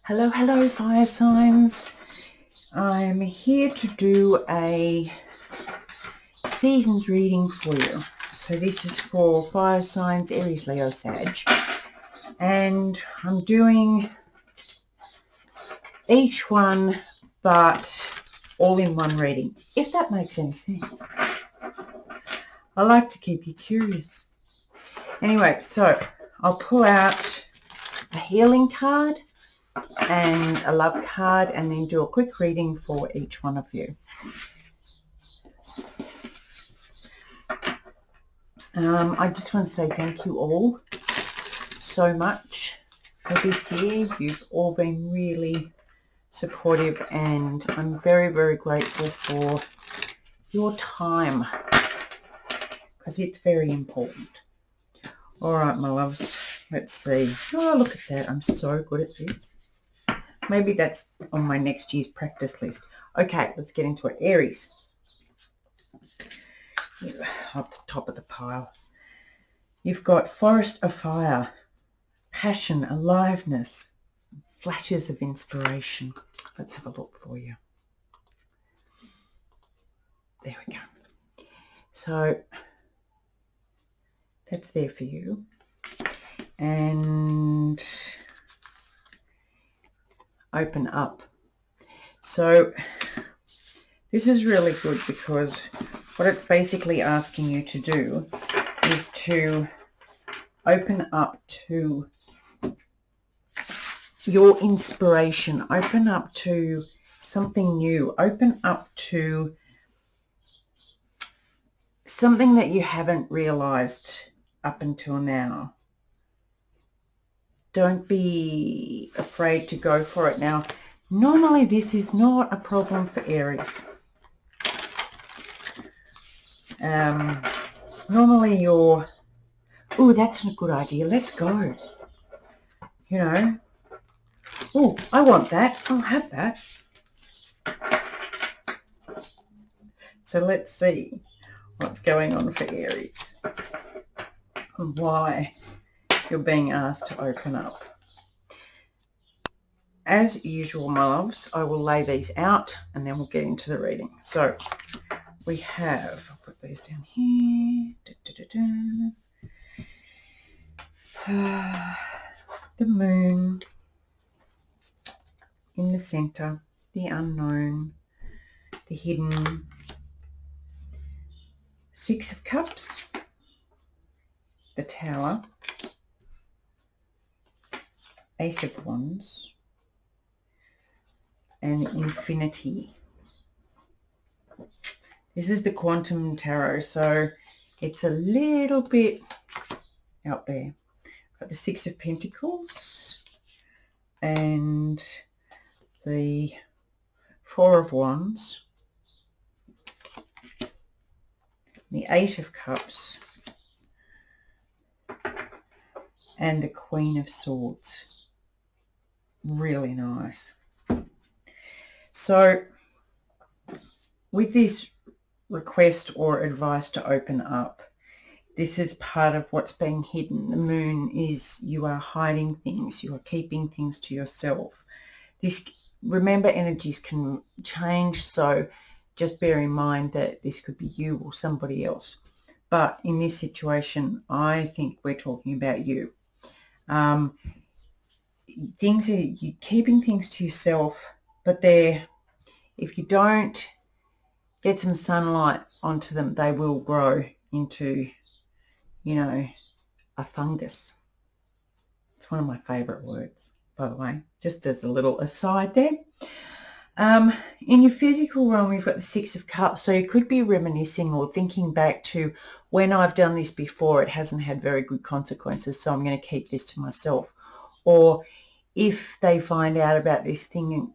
Hello, hello, fire signs. I'm here to do a seasons reading for you. So this is for fire signs, Aries, Leo, Sag. And I'm doing each one, but all in one reading, if that makes any sense. I like to keep you curious. Anyway, so I'll pull out a healing card and a love card and then do a quick reading for each one of you. I just want to say thank you all so much for this year. You've all been really supportive and I'm very, very grateful for your time because it's very important. All right, my loves, let's see. Oh, look at that. I'm so good at this. Maybe that's on my next year's practice list. Okay, let's get into it. Aries. Off the top of the pile. You've got forest of fire, passion, aliveness, flashes of inspiration. Let's have a look for you. There we go. So that's there for you. And open up. So this is really good because what it's basically asking you to do is to open up to your inspiration, open up to something new, open up to something that you haven't realized up until now. Don't be afraid to go for it. Now, normally this is not a problem for Aries. Normally you're, oh, that's a good idea. Let's go. You know, oh, I want that. I'll have that. So let's see what's going on for Aries and why you're being asked to open up. As usual, my loves, I will lay these out and then we'll get into the reading. So we have, I'll put these down here. The moon in the center, the unknown, the hidden, Six of Cups, the Tower, Ace of Wands, and Infinity. This is the Quantum Tarot, so it's a little bit out there. Got the Six of Pentacles and the Four of Wands, the Eight of Cups, and the Queen of Swords. Really nice. So with this request or advice to open up, this is part of what's being hidden. The moon is you are hiding things, you are keeping things to yourself. Remember, energies can change, so just bear in mind that this could be you or somebody else. But in this situation, I think we're talking about you. You're keeping things to yourself, but if you don't get some sunlight onto them, they will grow into, you know, a fungus. It's one of my favorite words, by the way, just as a little aside there. In your physical realm, we've got the Six of Cups. So you could be reminiscing or thinking back to when I've done this before, it hasn't had very good consequences, so I'm going to keep this to myself. Or if they find out about this thing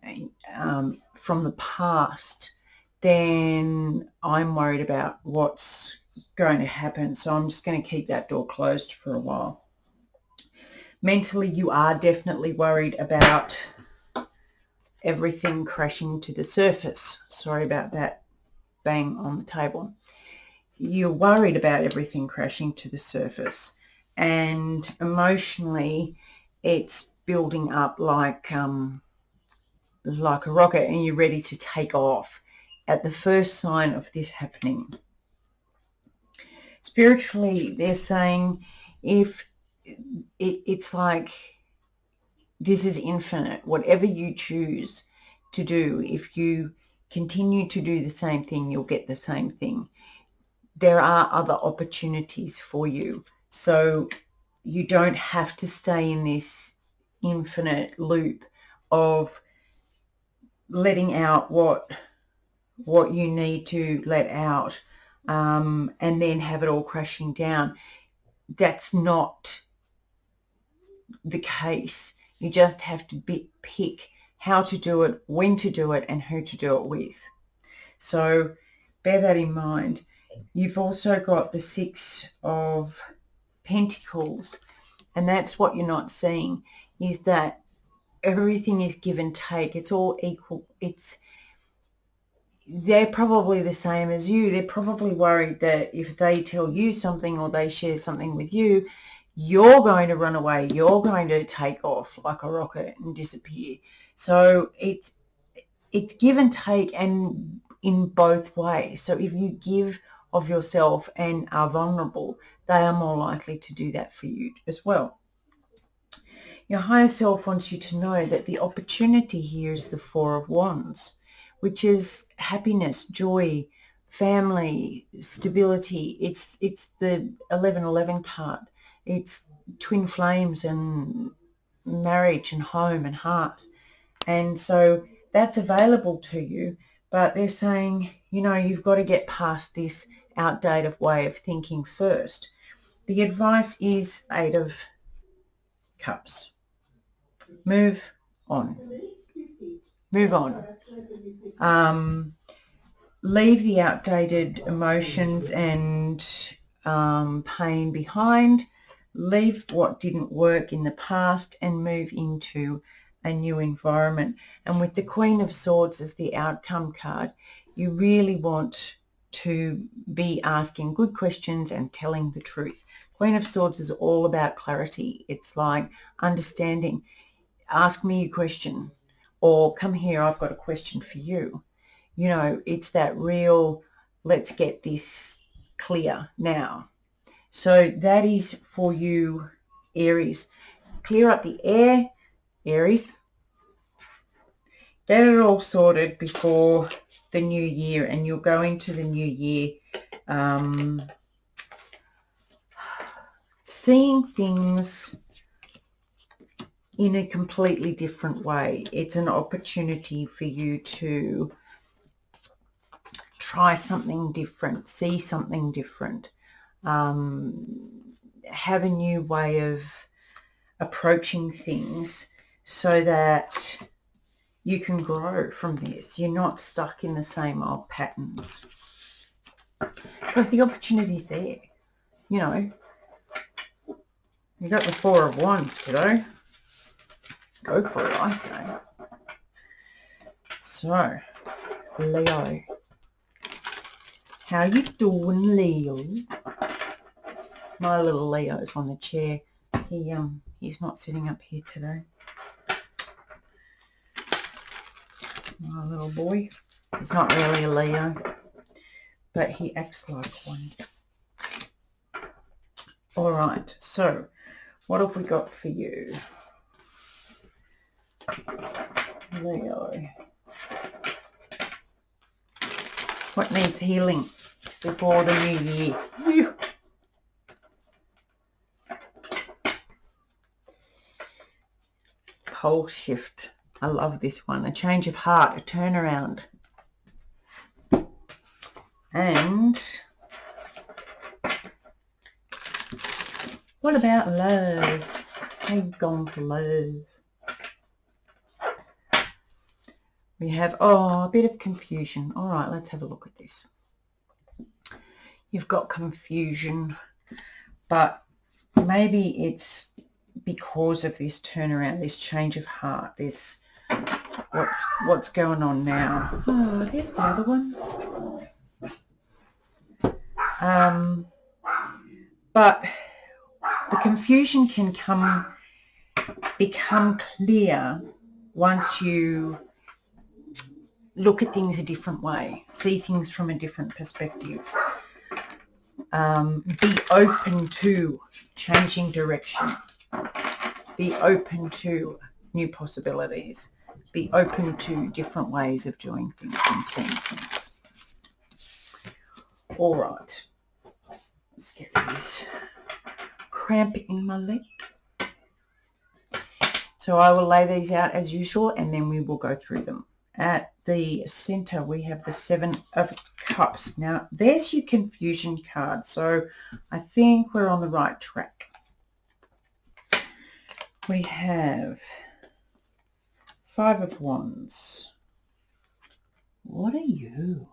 from the past, then I'm worried about what's going to happen. So I'm just going to keep that door closed for a while. Mentally, you are definitely worried about everything crashing to the surface. Sorry about that bang on the table. You're worried about everything crashing to the surface. And emotionally, it's building up like a rocket, and you're ready to take off at the first sign of this happening. Spiritually, they're saying if it's like this is infinite, whatever you choose to do, if you continue to do the same thing, you'll get the same thing. There are other opportunities for you. So you don't have to stay in this infinite loop of letting out what you need to let out, and then have it all crashing down. That's not the case. You just have to pick how to do it, when to do it, and who to do it with. So bear that in mind. You've also got the Six of Pentacles, and that's what you're not seeing, is that everything is give and take. It's all equal. They're probably the same as you. They're probably worried that if they tell you something or they share something with you, you're going to run away. You're going to take off like a rocket and disappear. So it's give and take, and in both ways. So if you give of yourself and are vulnerable, they are more likely to do that for you as well. Your higher self wants you to know that the opportunity here is the Four of Wands, which is happiness, joy, family, stability. It's the 1111 card. It's twin flames and marriage and home and heart. And so that's available to you, but they're saying, you know, you've got to get past this outdated way of thinking first. The advice is 8 of Cups. Move on. Move on. Leave the outdated emotions and pain behind. Leave what didn't work in the past and move into a new environment. And with the Queen of Swords as the outcome card, you really want to be asking good questions and telling the truth. Queen of Swords is all about clarity. It's like understanding. Ask me a question, or come here, I've got a question for you. You know, it's that real, let's get this clear now. So that is for you, Aries. Clear up the air, Aries. Get it all sorted before the new year, and you'll go into the new year seeing things in a completely different way. It's an opportunity for you to try something different, see something different, have a new way of approaching things so that you can grow from this. You're not stuck in the same old patterns, because the opportunity's there. You know, you got the Four of Wands, kiddo. Go for it, I say. So, Leo. How you doing, Leo? My little Leo's on the chair. He's not sitting up here today. My little boy. He's not really a Leo, but he acts like one. All right, so what have we got for you, Leo? What needs healing before the new year? Pole shift. I love this one. A change of heart, a turnaround. And what about love? How you going for love? We have, a bit of confusion. All right, let's have a look at this. You've got confusion, but maybe it's because of this turnaround, this change of heart, this what's going on now. Oh, here's the other one. But the confusion can come become clear once you look at things a different way, see things from a different perspective. Be open to changing direction. Be open to new possibilities. Be open to different ways of doing things and seeing things. All right. Let's get this cramp in my leg. So I will lay these out as usual and then we will go through them. At the center, we have the 7 of Cups. Now, there's your confusion card. So I think we're on the right track. We have 5 of Wands. What are you?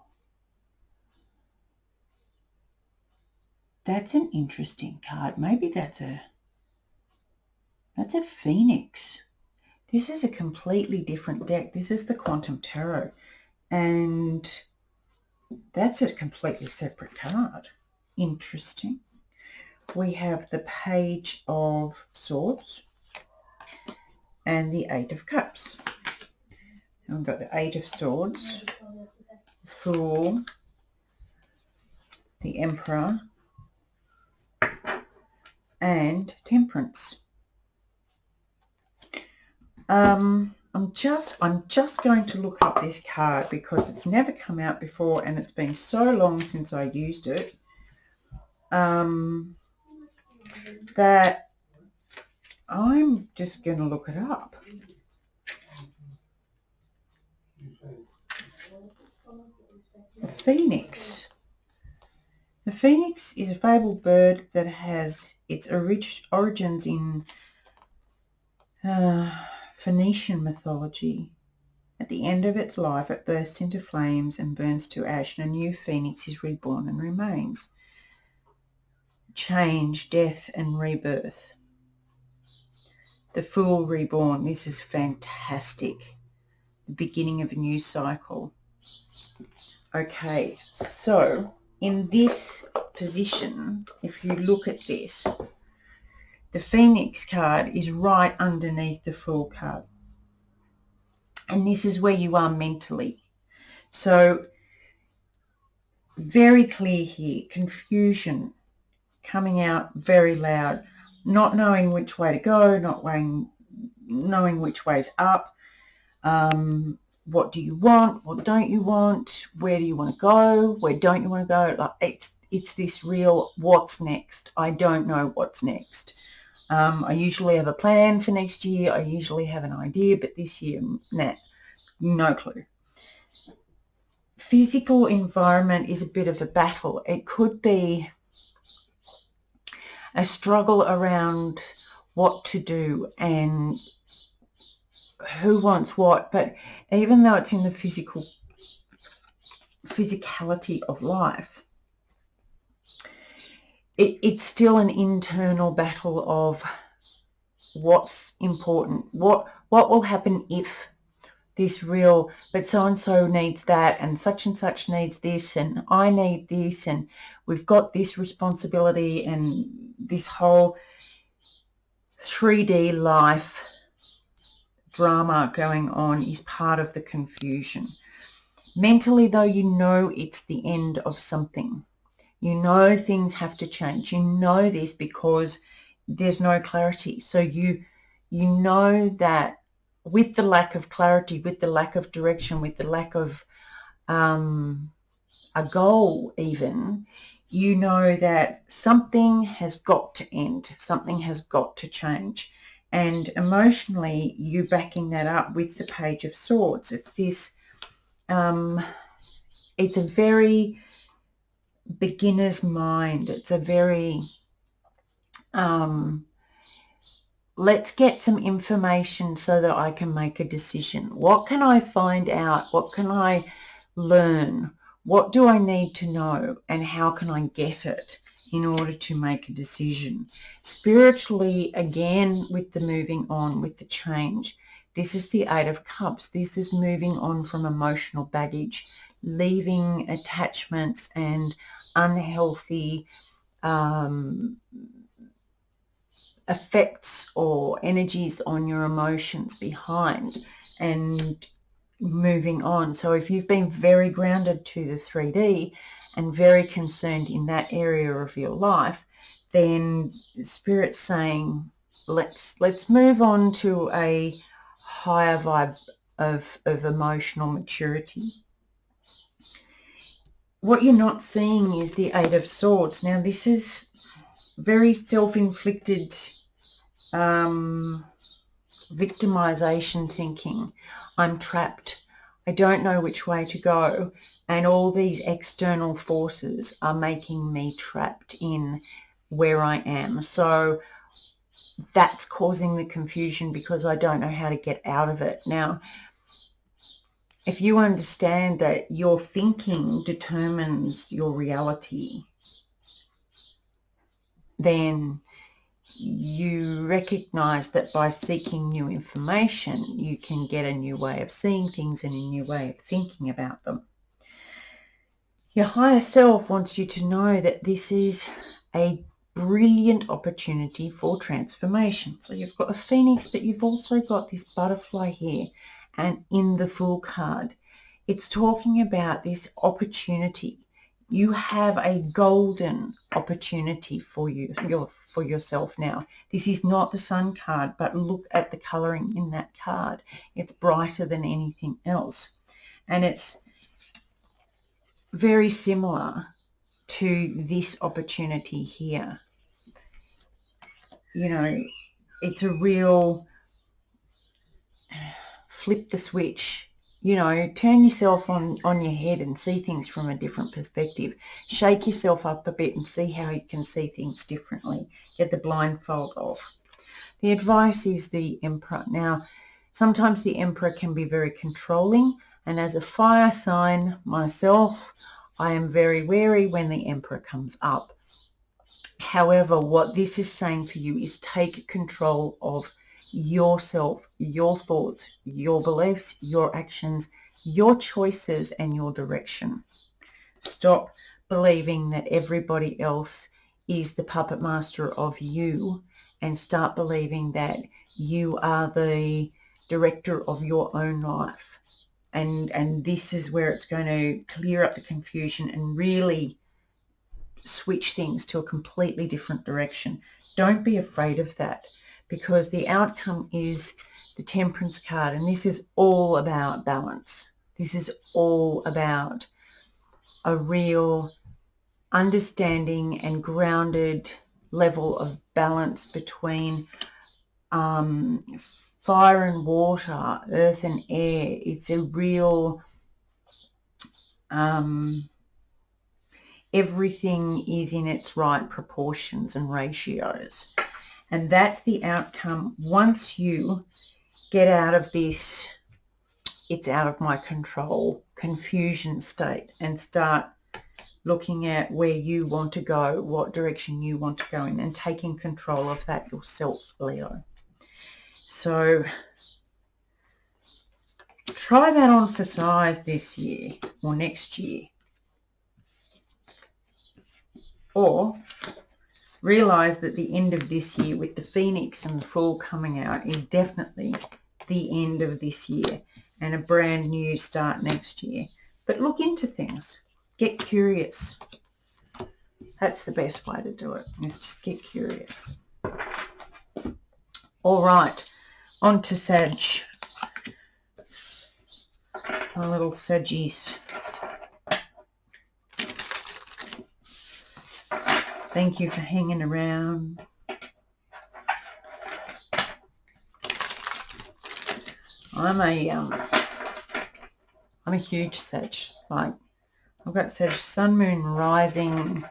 That's an interesting card. Maybe that's a Phoenix. This is a completely different deck. This is the Quantum Tarot. And that's a completely separate card. Interesting. We have the Page of Swords and the 8 of Cups. And we've got the 8 of Swords, Fool, the Emperor, and Temperance. I'm just going to look up this card because it's never come out before and it's been so long since I used it that I'm just going to look it up. The Phoenix. The Phoenix is a fabled bird that has its origins in Phoenician mythology. At the end of its life, it bursts into flames and burns to ash, and a new phoenix is reborn and remains. Change, death, and rebirth. The Fool reborn. This is fantastic. The beginning of a new cycle. Okay, so in this position, if you look at this, the Phoenix card is right underneath the Fool card. And this is where you are mentally. So very clear here, confusion coming out very loud, not knowing which way to go, not knowing which way's up. What do you want? What don't you want? Where do you want to go? Where don't you want to go? Like it's this real what's next. I don't know what's next. I usually have a plan for next year. I usually have an idea, but this year, nah, no clue. Physical environment is a bit of a battle. It could be a struggle around what to do and who wants what, but even though it's in the physicality of life, it's still an internal battle of what's important, what will happen if this real, but so-and-so needs that and such needs this and I need this and we've got this responsibility, and this whole 3D life drama going on is part of the confusion. Mentally, though, you know it's the end of something. You know things have to change. You know this because there's no clarity. So you know that with the lack of clarity, with the lack of direction, with the lack of a goal even, you know that something has got to end. Something has got to change. And emotionally, you're backing that up with the Page of Swords. It's this, it's a very beginner's mind. It's a very, let's get some information so that I can make a decision. What can I find out? What can I learn? What do I need to know? And how can I get it in order to make a decision? Spiritually, again, with the moving on, with the change, this is the 8 of Cups. This is moving on from emotional baggage, leaving attachments and unhealthy effects or energies on your emotions behind and moving on. So if you've been very grounded to the 3D and very concerned in that area of your life, then Spirit's saying, let's move on to a higher vibe of emotional maturity. What you're not seeing is the Eight of Swords. Now, this is very self-inflicted victimization thinking. I'm trapped. I don't know which way to go. And all these external forces are making me trapped in where I am. So that's causing the confusion because I don't know how to get out of it. Now, if you understand that your thinking determines your reality, then you recognize that by seeking new information, you can get a new way of seeing things and a new way of thinking about them. Your higher self wants you to know that this is a brilliant opportunity for transformation. So you've got a phoenix, but you've also got this butterfly here. And in the Fool card, it's talking about this opportunity. You have a golden opportunity for yourself now. This is not the Sun card, but look at the colouring in that card. It's brighter than anything else. And it's very similar to this opportunity here. You know, it's a real flip the switch, you know, turn yourself on your head and see things from a different perspective. Shake yourself up a bit and see how you can see things differently. Get the blindfold off. The advice is the Emperor. Now, sometimes the Emperor can be very controlling, and as a fire sign myself, I am very wary when the Emperor comes up. However, what this is saying for you is take control of yourself, your thoughts, your beliefs, your actions, your choices, and your direction. Stop believing that everybody else is the puppet master of you and start believing that you are the director of your own life. And this is where it's going to clear up the confusion and really switch things to a completely different direction. Don't be afraid of that, because the outcome is the Temperance card, and this is all about balance. This is all about a real understanding and grounded level of balance between fire and water, earth and air. It's a real everything is in its right proportions and ratios. And that's the outcome once you get out of this it's out of my control confusion state and start looking at where you want to go, what direction you want to go in, and taking control of that yourself, Leo. So try that on for size this year or next year. Or realize that the end of this year with the Phoenix and the Fool coming out is definitely the end of this year and a brand new start next year. But look into things. Get curious. That's the best way to do it, is just get curious. All right, on to Sag. My little Saggies. Thank you for hanging around. I'm a huge Sag. Like, I've got Sag, Sun, Moon, Rising,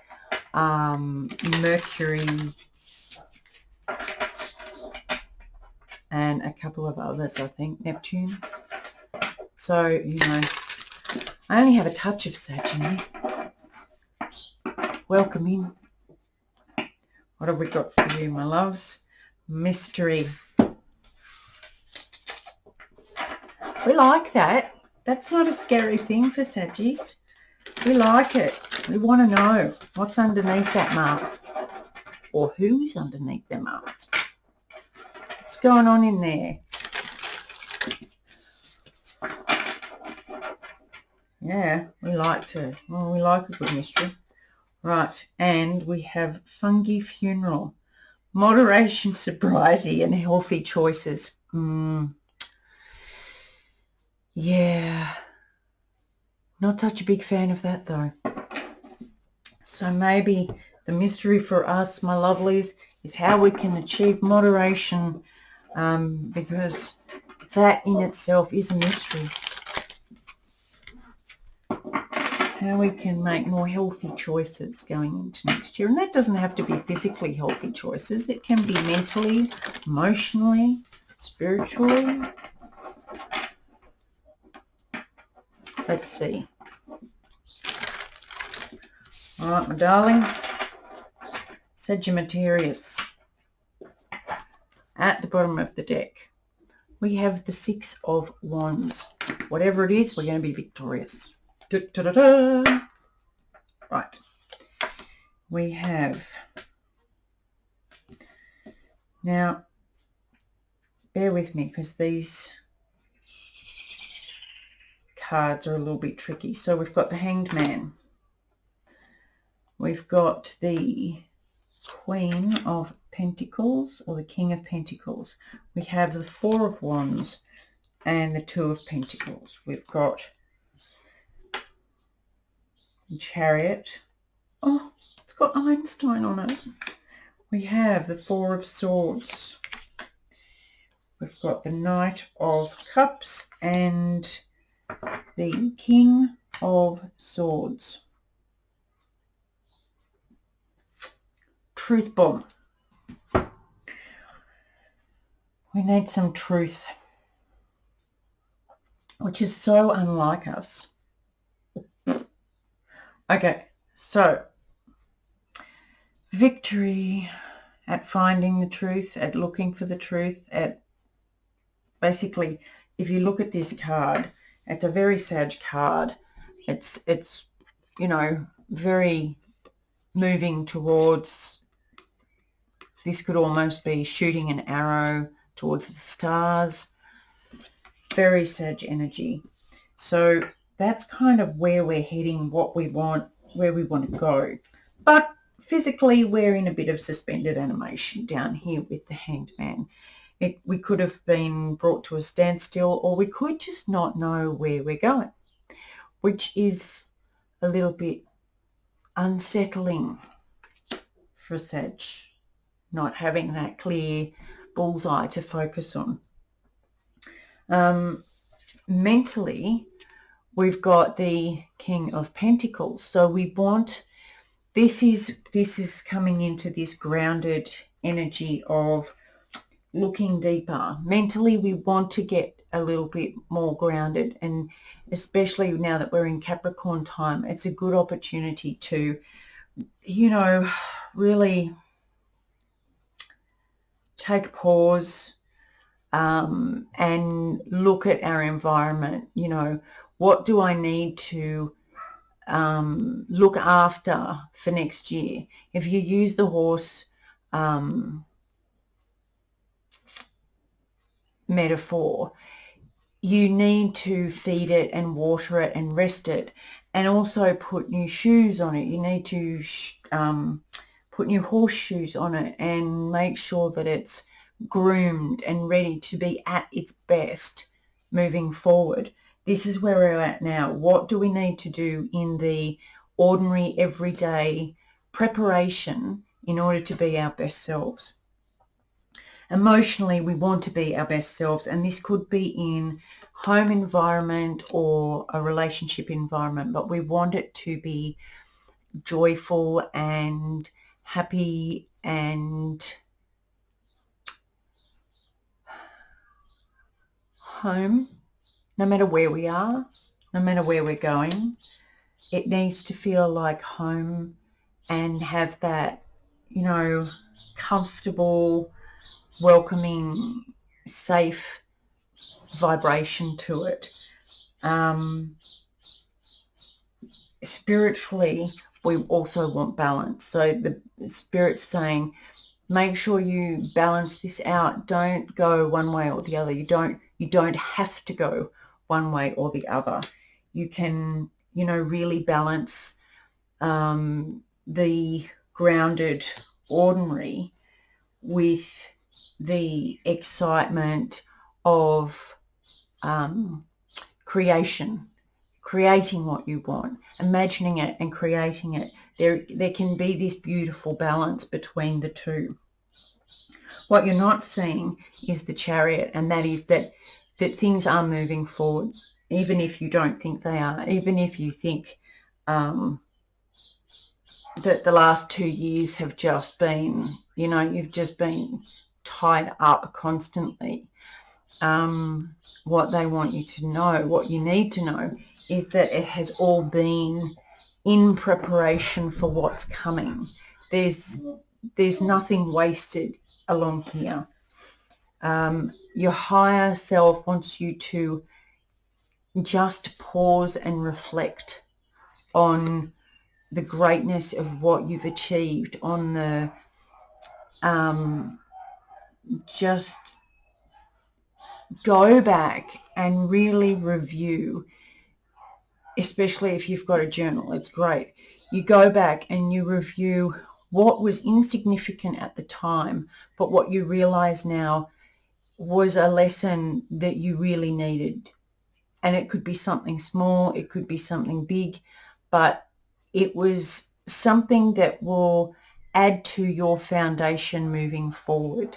Mercury, and a couple of others, I think, Neptune. So, you know, I only have a touch of Sag in me. Welcome in. What have we got for you, my loves? Mystery. We like that. That's not a scary thing for Saggies. We like it. We want to know what's underneath that mask, or who's underneath their mask. going on in there? Yeah, we like a good mystery. Right, and we have fungi funeral. Moderation, sobriety, and healthy choices. Yeah, not such a big fan of that though. So maybe the mystery for us, my lovelies, is how we can achieve moderation, because that in itself is a mystery. How we can make more healthy choices going into next year. And that doesn't have to be physically healthy choices. It can be mentally, emotionally, spiritually. Let's see. All right, my darlings. Sagimaterius. At the bottom of the deck, we have the Six of Wands. Whatever it is, we're going to be victorious. Da, da, da, da. Right. We have... Now, bear with me because these cards are a little bit tricky. So we've got the Hanged Man. We've got the Queen of Pentacles or the King of Pentacles. We have the Four of Wands and the Two of Pentacles. We've got the Chariot. Oh, it's got Einstein on it. We have the Four of Swords. We've got the Knight of Cups and the King of Swords. Truth bomb. We need some truth, which is so unlike us. Okay, so victory at finding the truth, at looking for the truth, at basically, if you look at this card, it's a very Sag card. It's you know, very moving towards, this could almost be shooting an arrow towards the stars. Very Sag energy. So that's kind of where we're heading, what we want, where we want to go. But physically, we're in a bit of suspended animation down here with the Hanged Man. We could have been brought to a standstill, or we could just not know where we're going, which is a little bit unsettling for Sag, not having that clear bullseye to focus on. Mentally, we've got the King of Pentacles. So we want, this is coming into this grounded energy of looking deeper. Mentally, we want to get a little bit more grounded, and especially now that we're in Capricorn time, it's a good opportunity to, you know, really take a pause, and look at our environment. You know, what do I need to look after for next year? If you use the horse metaphor, you need to feed it and water it and rest it, and also put new shoes on it. You need to put new horseshoes on it and make sure that it's groomed and ready to be at its best moving forward. This is where we're at now. What do we need to do in the ordinary, everyday preparation in order to be our best selves? Emotionally, we want to be our best selves, and this could be in home environment or a relationship environment, but we want it to be joyful and happy and home. No matter where we are, no matter where we're going, it needs to feel like home and have that, you know, comfortable, welcoming, safe vibration to it. Spiritually, we also want balance. So the Spirit's saying, make sure you balance this out. Don't go one way or the other. You don't have to go one way or the other. You can, really balance the grounded, ordinary with the excitement of creating what you want, imagining it and creating it. There can be this beautiful balance between the two. What you're not seeing is the Chariot, and that is that things are moving forward, even if you don't think they are, even if you think that the last 2 years have just been, you've just been tied up constantly. What they want you to know, what you need to know, is that it has all been in preparation for what's coming. There's nothing wasted along here. Your higher self wants you to just pause and reflect on the greatness of what you've achieved, on the just go back and really review, especially if you've got a journal. It's great. You go back and you review what was insignificant at the time, but what you realize now was a lesson that you really needed. And it could be something small, it could be something big, but it was something that will add to your foundation moving forward.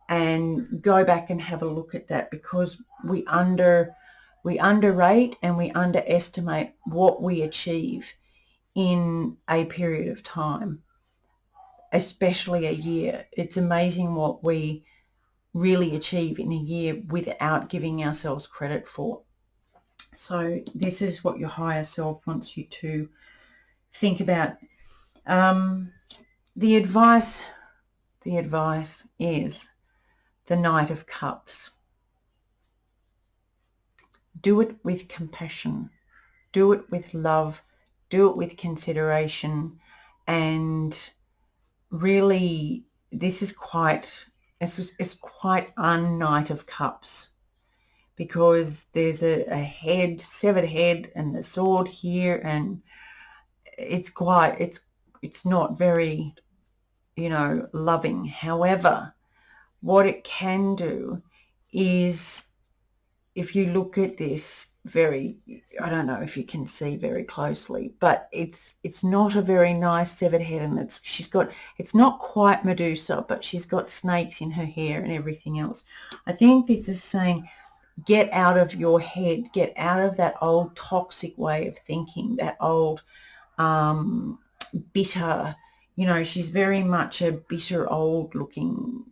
And go back and have a look at that, because we underrate and we underestimate what we achieve in a period of time, especially a year. It's amazing what we really achieve in a year without giving ourselves credit for. So this is what your higher self wants you to think about. The advice is the Knight of Cups. Do it with compassion. Do it with love. Do it with consideration. And really, this is quite un-Knight of Cups, because there's a severed head and the sword here, and it's not very, loving. However, what it can do is, if you look at this I don't know if you can see very closely, but it's not a very nice severed head, and it's not quite Medusa, but she's got snakes in her hair and everything else. I think this is saying, get out of your head, get out of that old toxic way of thinking, that old bitter, she's very much a bitter old looking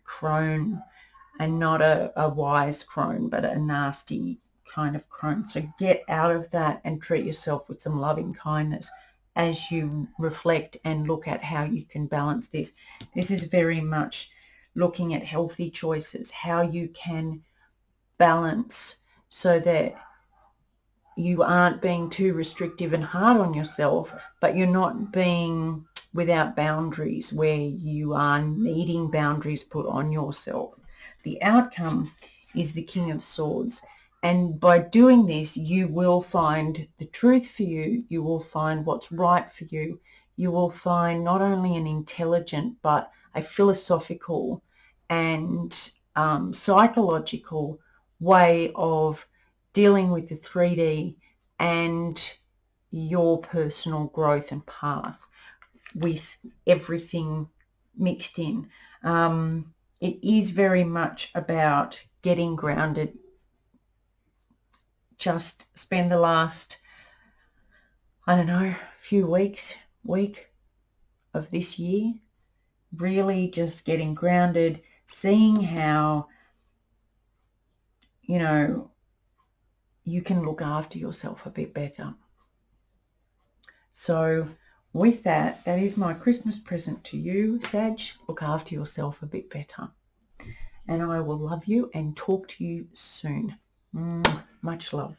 crone, and not a wise crone, but a nasty kind of crone. So get out of that and treat yourself with some loving kindness as you reflect and look at how you can balance this. This is very much looking at healthy choices, how you can balance so that you aren't being too restrictive and hard on yourself, but you're not being without boundaries where you are needing boundaries put on yourself. The outcome is the King of Swords. And by doing this, you will find the truth for you. You will find what's right for you. You will find not only an intelligent, but a philosophical and psychological way of dealing with the 3D and your personal growth and path, with everything mixed in. It is very much about getting grounded. Just spend the last, week of this year really just getting grounded, seeing how, you can look after yourself a bit better. So with that is my Christmas present to you, Sag. Look after yourself a bit better. And I will love you and talk to you soon. Much love.